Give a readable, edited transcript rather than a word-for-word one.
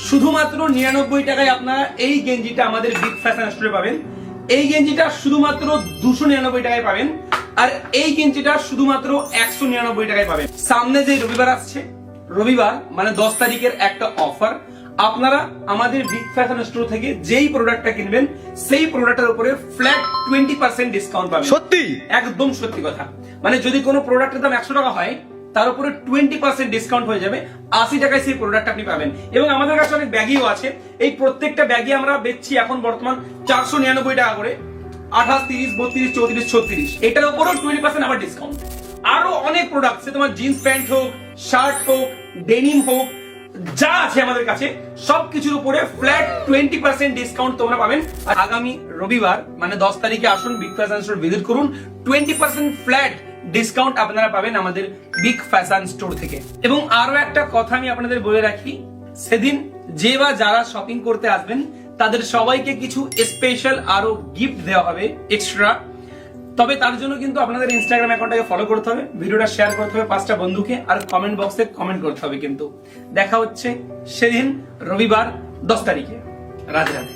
শুধুমাত্র 99 টাকায় আপনারা এই গেঞ্জিটা আমাদের বিগ ফ্যাশন স্টোরে পাবেন। এই গেঞ্জিটা শুধুমাত্র 299 টাকায় পাবেন, আর এই গেঞ্জিটা শুধুমাত্র 199 টাকায় পাবেন। সামনে যে রবিবার আসছে, রবিবার মানে 10 তারিখের একটা অফার, আপনারা আমাদের বিগ ফ্যাশন স্টোর থেকে যেই প্রোডাক্টটা কিনবেন সেই প্রোডাক্টের উপরে ফ্ল্যাট 20% ডিসকাউন্ট পাবেন। সত্যি? একদম সত্যি কথা। মানে যদি কোনো প্রোডাক্টের দাম 100 টাকা হয়, তার উপরে 20% ডিসকাউন্ট হয়ে যাবে, 80 টাকায় সেই প্রোডাক্ট আপনি পাবেন। এবং আমাদের কাছে অনেক ব্যাগিও আছে। এই প্রত্যেকটা ব্যাগই আমরা বেচছি এখন বর্তমান 499 টাকা করে, 28, 30, 32, 34, 36। এটার উপরও 20% আবার ডিসকাউন্ট। আরো অনেক প্রোডাক্ট, সে তোমার জিন্স প্যান্ট হোক, শার্ট হোক, ডেনিম হোক, যা আছে আমাদের কাছে সবকিছুর উপরে ফ্ল্যাট 20% ডিসকাউন্ট তোমরা পাবেন। আর আগামী রবিবার মানে 10 তারিখে আসুন, বিগ ফ্যাশন স্টোর ভিজিট করুন। 20% ফ্ল্যাট ডিসকাউন্ট আপনারা পাবেন আমাদের বিগ ফ্যাশন স্টোর থেকে। এবং আরো একটা কথা আমি আপনাদের বলে রাখি, সেদিন যে বা যারা শপিং করতে আসবেন তাদের সবাইকে কিছু স্পেশাল আরো গিফট দেওয়া হবে এক্সট্রা। তবে তার জন্য কিন্তু আপনাদের ইনস্টাগ্রাম অ্যাকাউন্টটাকে ফলো করতে হবে, ভিডিওটা শেয়ার করতে হবে 5টা বন্ধুকে, আর কমেন্ট বক্সে কমেন্ট করতে হবে। কিন্তু দেখা হচ্ছে সেদিন রবিবার 10 তারিখে। রাধে রাধে।